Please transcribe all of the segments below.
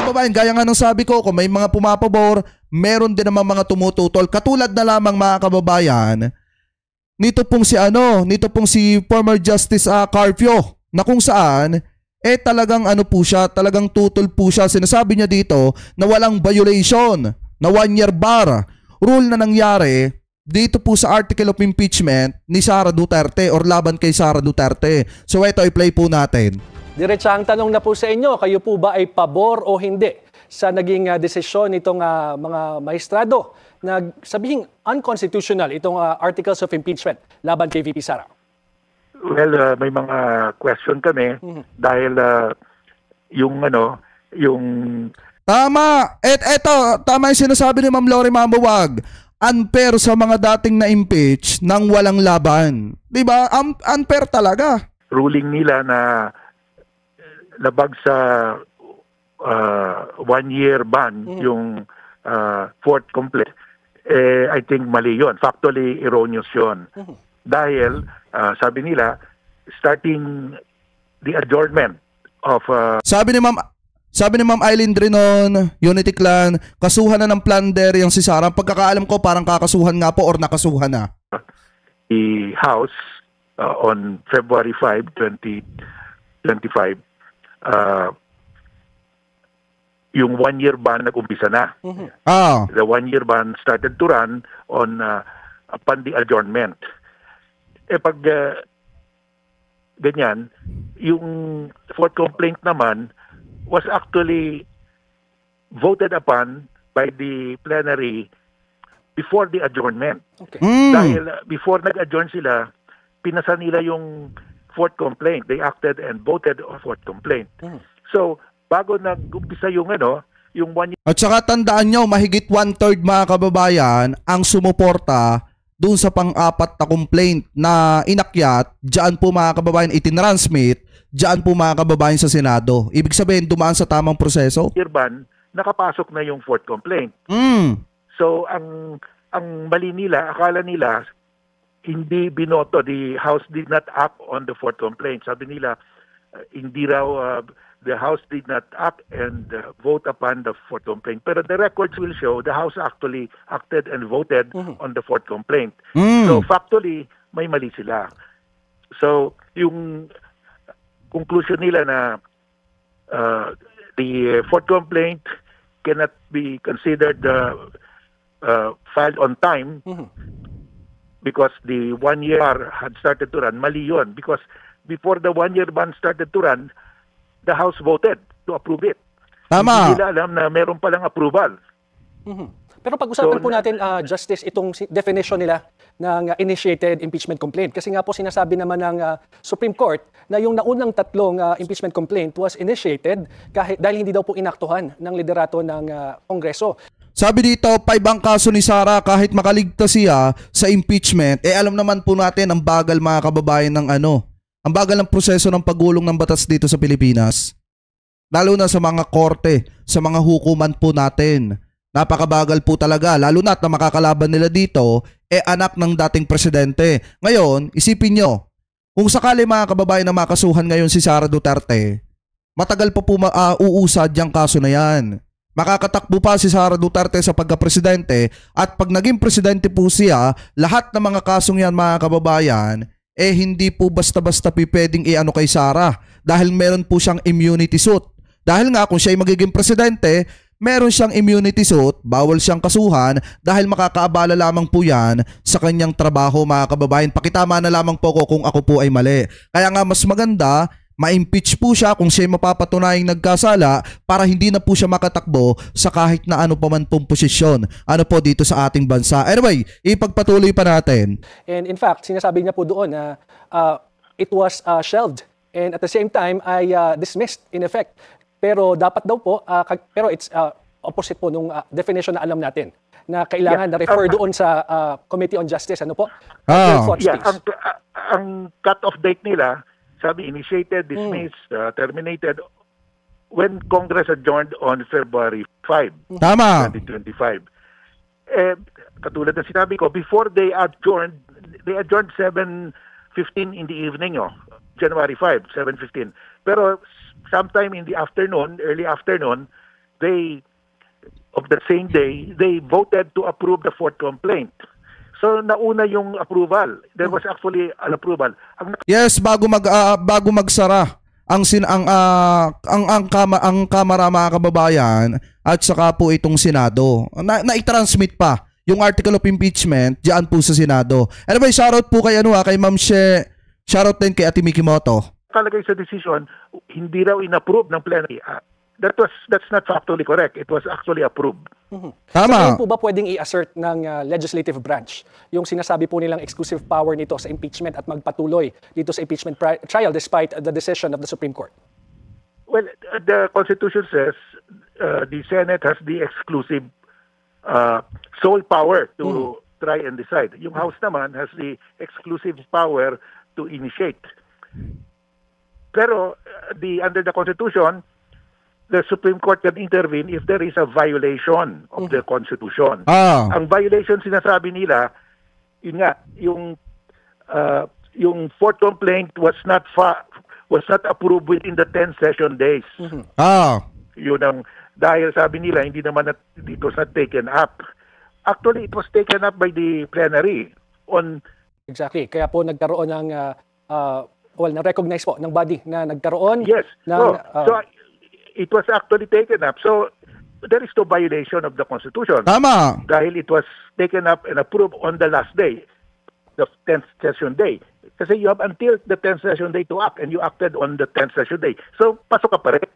kababayan, gaya nga ng sabi ko, kung may mga pumapabor, meron din naman mga tumututol. Katulad na lamang mga kababayan, nito pong si former Justice Carpio, na kung saan talagang po siya, talagang tutol po siya. Sinasabi niya dito na walang violation, na 1-year bar rule na nangyari dito po sa article of impeachment ni Sara Duterte or laban kay Sara Duterte. So ito, i-play po natin. Diretsahang tanong na po sa inyo, kayo po ba ay pabor o hindi sa naging desisyon nitong mga maestrado na sabihing unconstitutional itong articles of impeachment laban kay VP Sara? Well, may mga question kami dahil yung Tama. Eto, tama yung sinasabi ni Ma'am Lori Mambawag. Unfair sa mga dating na-impeach nang walang laban. 'Di ba? Unfair talaga. ruling nila na labag sa 1-year ban yung fourth complaint, I think mali yun. Factually erroneous yun. Dahil, sabi nila, starting the adjournment of... Sabi ni Ma'am Eileen Drinon, Unity Clan, kasuhan na ng plunder yung si Sara. Pagkakaalam ko, parang kakasuhan nga po or nakasuhan na. The House on February 5, 2025, yung 1-year ban nag-umpisa na. The 1-year ban started to run on upon the adjournment. Pag ganyan, yung fourth complaint naman was actually voted upon by the plenary before the adjournment. Okay. Dahil before nag-adjourn sila, pinasa nila yung fourth complaint. They acted and voted on fourth complaint. So, bago nag-umpisa yung yung 1 year... At saka tandaan nyo, mahigit 1/3 mga kababayan ang sumuporta doon sa pang-apat na complaint na inakyat, diyan po mga kababayan itinransmit, diyan po mga kababayan sa Senado. Ibig sabihin, dumaan sa tamang proseso? Year ban, nakapasok na yung fourth complaint. So, ang mali nila, akala nila, hindi binoto. The House did not act on the fourth complaint. Sabi nila, hindi raw the House did not act and vote upon the fourth complaint. Pero the records will show the House actually acted and voted on the fourth complaint. So factually, may mali sila. So yung conclusion nila na the fourth complaint cannot be considered filed on time because the 1-year had started to run. Mali yun because before the 1-year ban started to run, the House voted to approve it. Tama. Hindi nila alam na meron palang approval. Pero pag-usapan po natin, Justice, itong definition nila ng initiated impeachment complaint. Kasi nga po sinasabi naman ng Supreme Court na yung naunang tatlong impeachment complaint was initiated dahil hindi daw po inaktuhan ng liderato ng Kongreso. Sabi dito, 5 ang kaso ni Sara kahit makaligtas siya sa impeachment. Alam naman po natin ang bagal mga kababayan ng ang bagal ng proseso ng paggulong ng batas dito sa Pilipinas. Lalo na sa mga korte, sa mga hukuman po natin. Napakabagal po talaga, lalo na makakalaban nila dito, anak ng dating presidente. Ngayon, isipin nyo, kung sakali mga kababayan na makasuhan ngayon si Sara Duterte, matagal pa po uusad yung kaso na yan. Makakatakbo pa si Sara Duterte sa pagka-presidente at pag naging presidente po siya, lahat ng mga kasong yan mga kababayan, hindi po basta-basta pwedeng kay Sara dahil meron po siyang immunity suit. Dahil nga kung siya ay magiging presidente, meron siyang immunity suit, bawal siyang kasuhan dahil makakaabala lamang po yan sa kanyang trabaho mga kababayan. Pakitama na lamang po ko kung ako po ay mali. Kaya nga mas maganda, ma-impeach po siya kung siya mapapatunayang nagkasala para hindi na po siya makatakbo sa kahit na ano pa man pong posisyon po dito sa ating bansa. Anyway, ipagpatuloy pa natin. And in fact, sinasabi niya po doon na it was shelved and at the same time ay dismissed in effect. Pero dapat daw po, pero it's opposite po nung definition na alam natin na kailangan na refer doon sa Committee on Justice. Ano po? Ang cut-off date nila, sabi, initiated, dismissed, terminated when Congress adjourned on February 5, Tama. 2025. Katulad ng sinabi ko, before they adjourned 7:15 in the evening, January 5, 7:15. Pero sometime in the afternoon, early afternoon, of the same day, they voted to approve the fourth complaint. So nauna yung approval. There was actually an approval. Yes, bago magsara ang Kamara, mga kababayan, at saka po itong Senado. Na-transmit pa yung article of impeachment diyan po sa Senado. Anyway, shoutout po kay kay Ma'am She, shoutout din kay Ate Mikimoto. Kalagay sa decision, hindi raw in-approve ng plenary. That's not factually correct. It was actually approved. Tama. So, po ba pwedeng i-assert ng legislative branch yung sinasabi po nilang exclusive power nito sa impeachment at magpatuloy dito sa impeachment trial despite the decision of the Supreme Court? Well, the Constitution says the Senate has the exclusive sole power to try and decide. Yung House naman has the exclusive power to initiate. Pero under the Constitution, the Supreme Court can intervene if there is a violation of the Constitution. Ang violation sinasabi nila, yun nga, yung fourth complaint was not approved within the 10 session days. Yun ang, dahil sabi nila, it was not taken up. Actually, it was taken up by the plenary on... Exactly. Kaya po nagkaroon ng, na-recognize po ng body na nagkaroon. Yes. So, it was actually taken up. So, there is no violation of the Constitution. Tama. Dahil it was taken up and approved on the last day, the 10th session day. Kasi you have until the 10th session day to act and you acted on the 10th session day. So, pasok ka pa rin.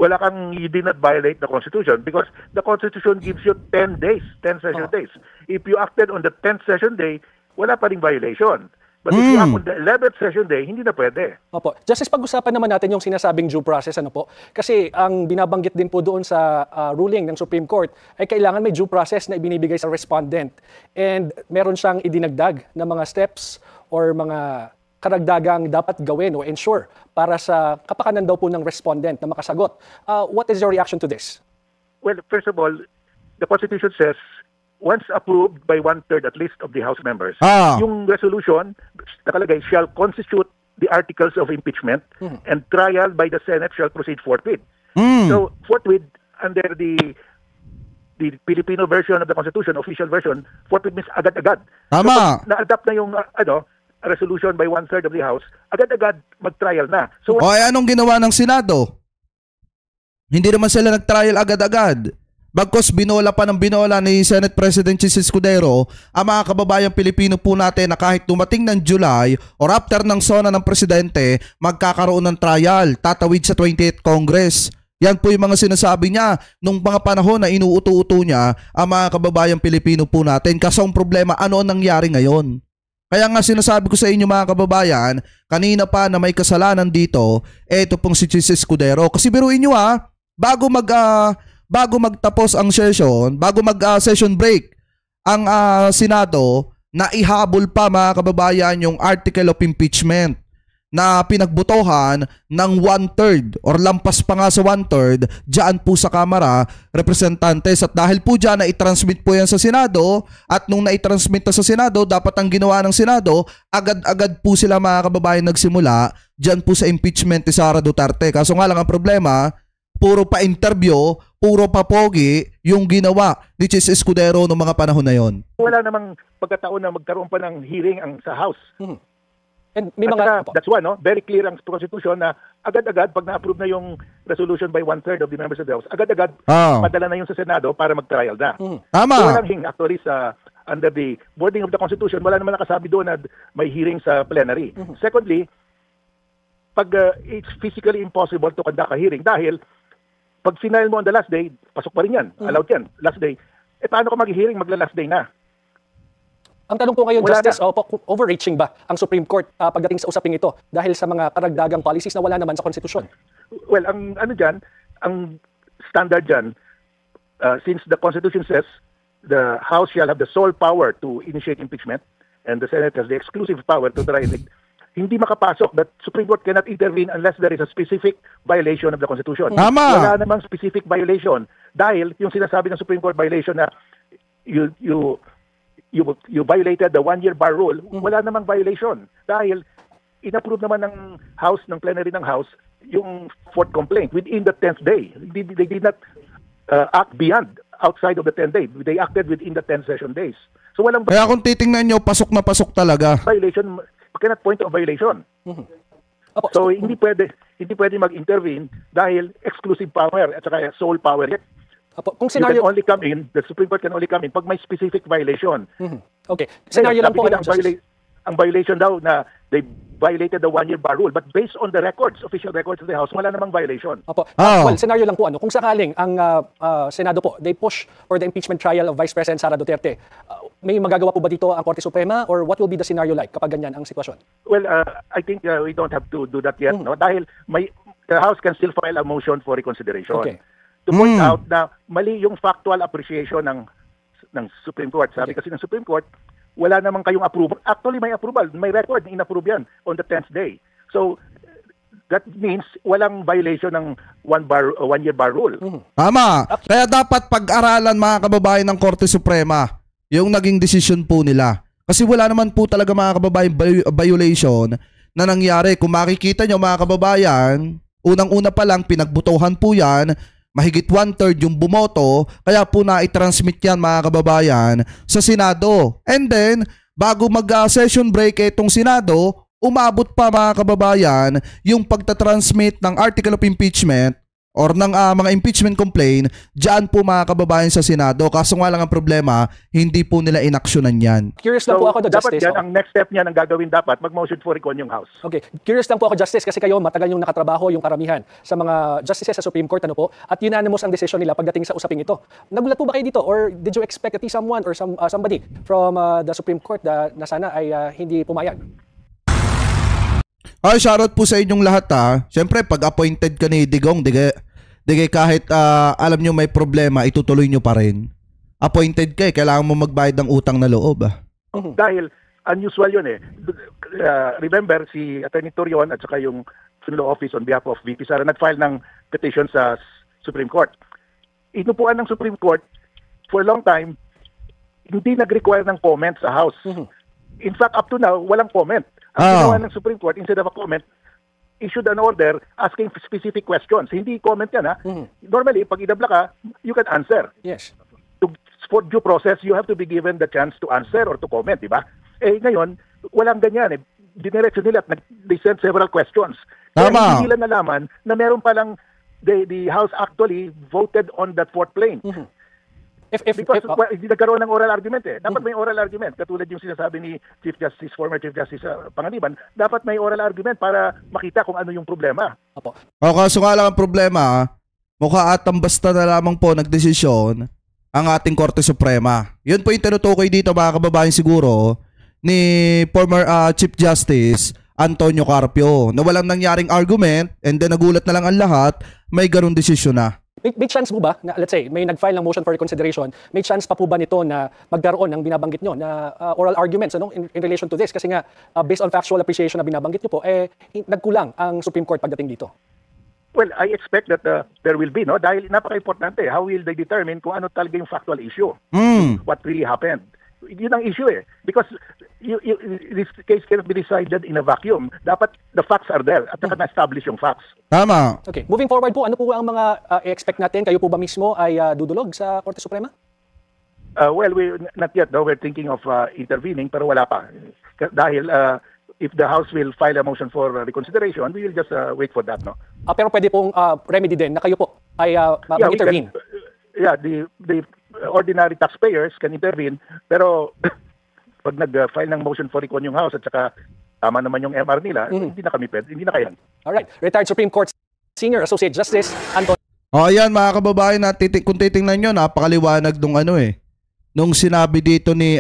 You did not violate the Constitution because the Constitution gives you 10 days, 10 session days. If you acted on the 10th session day, wala pa ring violation. But if you act on the 11th session day, hindi na pwede. Opo. Justice, pag-usapan naman natin yung sinasabing due process, po? Kasi ang binabanggit din po doon sa ruling ng Supreme Court ay kailangan may due process na ibinibigay sa respondent. And meron siyang idinagdag na mga steps or mga karagdagang dapat gawin o ensure para sa kapakanan daw po ng respondent na makasagot. What is your reaction to this? Well, first of all, the Constitution says once approved by 1/3 at least of the House members, yung resolution, nakalagay, shall constitute the articles of impeachment and trial by the Senate shall proceed forthwith. So, forthwith, under the Filipino version of the Constitution, official version, forthwith means agad-agad. Tama. So, na-adapt na yung resolution by 1/3 of the House, agad-agad mag-trial na. So, anong ginawa ng Senado? Hindi naman sila nag-trial agad-agad. Bagkos binola pa ng binola ni Senate President Chis Escudero ang mga kababayang Pilipino po natin na kahit dumating ng July or after ng sona ng Presidente, magkakaroon ng trial, tatawid sa 28th Congress. Yan po yung mga sinasabi niya nung mga panahon na inuuto-uto niya ang mga kababayang Pilipino po natin. Kaso ang problema, ano ang nangyari ngayon? Kaya nga sinasabi ko sa inyo mga kababayan, kanina pa na may kasalanan dito, eto pong si Chis Escudero. Kasi biruin nyo bago magtapos ang session, bago mag-session break, ang Senado na ihabol pa mga kababayan yung article of impeachment na pinagbotohan ng 1/3 or lampas pa nga sa 1/3 dyan po sa Kamara, Representantes. At dahil po dyan na i-transmit po yan sa Senado at nung na-transmit na sa Senado, dapat ang ginawa ng Senado, agad-agad po sila mga kababayan nagsimula dyan po sa impeachment ni Sara Duterte. Kaso nga lang ang problema, puro pa interview, puro pa pogi yung ginawa ni Chis Escudero noong mga panahon na yon. Wala namang pagkataon na magkaroon pa ng hearing ang sa House. And may mga... That's one, very clear ang Constitution na agad-agad, pag na-approve na yung resolution by 1/3 of the members of the House, agad-agad padala na yung sa Senado para mag-trial na. Tama. So walang hearing actually under the wording of the Constitution, wala naman nakasabi doon na may hearing sa plenary. Secondly, pag it's physically impossible to conduct a hearing dahil pag final mo on the last day, pasok pa rin yan. Allowed yan. Last day. Paano ka mag-hearing magla-last day na? Ang tanong ko ngayon, Justice, overreaching ba ang Supreme Court pagdating sa usaping ito dahil sa mga karagdagang policies na wala naman sa konstitusyon? Well, ang standard dyan, since the Constitution says the House shall have the sole power to initiate impeachment and the Senate has the exclusive power to try it, hindi makapasok that Supreme Court cannot intervene unless there is a specific violation of the Constitution. Tama. Wala namang specific violation dahil yung sinasabi ng Supreme Court violation na you violated the 1-year bar rule, wala namang violation dahil inapprove naman ng House, ng plenary ng House, yung fourth complaint within the 10th day. They did not act beyond, outside of the 10 days. They acted within the 10 session days. So walang Kaya kung titingnan nyo, pasok na pasok talaga. violation, cannot point to a violation. Opo. So hindi pwede mag-intervene dahil exclusive power at saka sole power. Opo. Kung You scenario, can only come in, the Supreme Court can only come in pag may specific violation. okay. Scenario lang po, Sabi nila, Justice. ang violation daw na they violated the 1-year bar rule, but based on the records, official records of the House, wala namang violation. Opo. Oh. Well, scenario lang po kung sakaling ang Senado po, they push for the impeachment trial of Vice President Sara Duterte. May magagawa po ba dito ang Korte Suprema, or what will be the scenario like kapag ganyan ang sitwasyon? Well, I think we don't have to do that yet, no? Dahil the House can still file a motion for reconsideration. Okay. To point out na mali yung factual appreciation ng Supreme Court. Sabi kasi ng Supreme Court, wala namang kayong approval. Actually, may approval. May record na inapprove yan on the 10th day. So, that means walang violation ng 1-year bar rule. Tama. Kaya dapat pag-aralan mga kababayan ng Korte Suprema yung naging desisyon po nila. Kasi wala naman po talaga mga kababayan violation na nangyari. Kung makikita nyo mga kababayan, unang-una pa lang pinagbutuhan po yan, mahigit 1/3 yung bumoto, kaya po na-transmit yan mga kababayan sa Senado. And then, bago mag-session break itong Senado, umabot pa mga kababayan yung pagtatransmit ng article of impeachment or ng mga impeachment complaint dyan po mga kababayan sa Senado. Kaso nga lang ang problema, hindi po nila inaksyonan yan. Curious lang po ako, dapat Justice. yan, ang next step niyan, ang gagawin dapat, mag-motion for recon yung House. Okay. Curious lang po ako, Justice, kasi kayo matagal yung nakatrabaho yung karamihan sa mga justices sa Supreme Court, ano po, at unanimous ang decision nila pagdating sa usaping ito. Nagulat po ba kayo dito, or did you expect at least someone or somebody from the Supreme Court na sana ay hindi pumayag? Ay, shoutout po sa inyong lahat ha. Siyempre, pag appointed ka ni Digong, digay kahit alam nyo may problema, itutuloy nyo pa rin. Appointed ka kailangan mo magbayad ng utang na loob. Dahil unusual yun eh. Remember, si Attorney Torion at saka yung Law Office on behalf of VP Sara nag-file ng petition sa Supreme Court. Inupuan ng Supreme Court for a long time, hindi nag-require ng comment sa House. In fact, up to now, walang comment. Ang ginawa ng Supreme Court, instead of a comment, issued an order asking for specific questions. Hindi comment yan, ha? Normally, pag idabla ka, you can answer. Yes. For due process, you have to be given the chance to answer or to comment, di ba? Eh, ngayon, walang ganyan. Diniretso nila at they sent several questions. Kaya Tama. hindi nila nalaman na meron palang the House actually voted on that fourth plane. Because hindi nagkaroon ng oral argument eh. Dapat may oral argument. Katulad yung sinasabi ni former Chief Justice Panganiban, dapat may oral argument para makita kung ano yung problema. Opo. O kaso nga lang ang problema, mukha atang basta na lamang po nagdesisyon ang ating Korte Suprema. Yun po yung tinutukoy dito mga kababayan siguro ni former Chief Justice Antonio Carpio na walang nangyaring argument and then nagulat na lang ang lahat, may ganun desisyon na. May chance po ba na, let's say, may nag-file ng motion for reconsideration, may chance pa po ba nito na magkaroon ng binabanggit nyo na oral arguments in relation to this? Kasi nga, based on factual appreciation na binabanggit nyo po, nagkulang ang Supreme Court pagdating dito. Well, I expect that there will be, no? Dahil napaka-importante, how will they determine kung ano talaga yung factual issue? What really happened? Yun ang issue eh. Because this case cannot be decided in a vacuum. Dapat the facts are there at saka na-establish yung facts. Tama. Okay. Moving forward po, ano po ang mga i-expect natin? Kayo po ba mismo ay dudulog sa Korte Suprema? Well, not yet. No? We're thinking of intervening pero wala pa. Dahil if the House will file a motion for reconsideration, we will just wait for that. No? Pero pwede pong remedy din na kayo po ay mag-intervene. The ordinary taxpayers can intervene, pero pag nag-file ng motion for recon yung House at saka tama naman yung MR nila, hindi na kami pwede, hindi na kaya. Alright. Retired Supreme Court Senior Associate Justice Anton. Ayan mga kababayan, kung titingnan nyo, napakaliwanag nung sinabi dito ni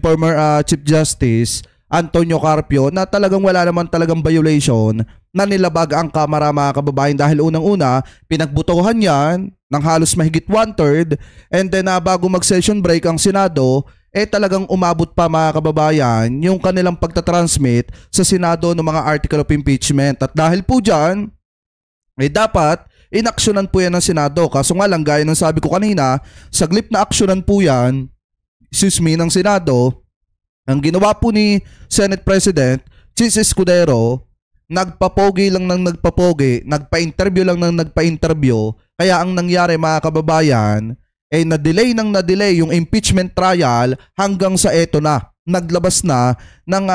former Chief Justice Antonio Carpio na talagang wala naman talagang violation na nilabag ang Kamara mga kababayan dahil unang-una pinagbutuhan yan ng halos mahigit 1/3 and then bago mag-session break ang Senado talagang umabot pa mga kababayan yung kanilang pagtatransmit sa Senado ng mga article of impeachment at dahil po dyan dapat inaksyonan po yan ng Senado. Kaso nga lang gaya ng sabi ko kanina, saglip na aksyonan po yan ng Senado. Ang ginawa po ni Senate President Chis Escudero nagpapogi lang ng nagpapogi, nagpa-interview lang ng nagpa-interview. Kaya ang nangyari mga kababayan, na-delay yung impeachment trial hanggang sa eto na. Naglabas na ng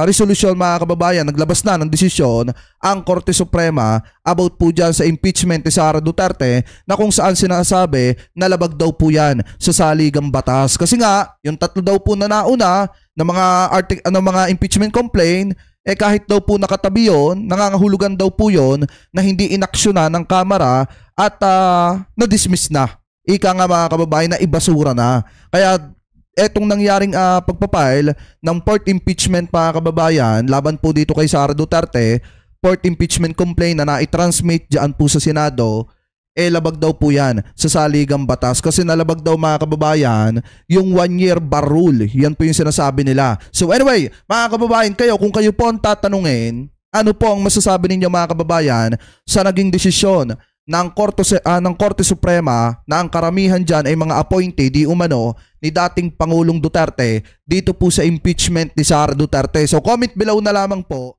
resolusyon mga kababayan, naglabas na ng desisyon ang Korte Suprema about po dyan sa impeachment ni Sara Duterte na kung saan sinasabi na labag daw po yan sa saligang batas. Kasi nga, yung tatlo daw po na nauna na mga impeachment complaint, kahit daw po nakatabi yun, nangangahulugan daw po yun na hindi inaksyonan ng Kamara at na-dismiss na. Ika nga mga kababayan na ibasura na. Kaya etong nangyaring pagpapile ng fourth impeachment mga kababayan laban po dito kay Sara Duterte, fourth impeachment complaint na nai-transmit dyan po sa Senado, labag daw po yan sa saligang batas kasi nalabag daw mga kababayan yung 1-year bar rule. Yan po yung sinasabi nila. So anyway, mga kababayan, kung kayo po ang tatanungin, ano po ang masasabi ninyo mga kababayan sa naging desisyon ng Korte Suprema na ang karamihan dyan ay mga appointee di umano ni dating Pangulong Duterte dito po sa impeachment ni Sara Duterte. So comment below na lamang po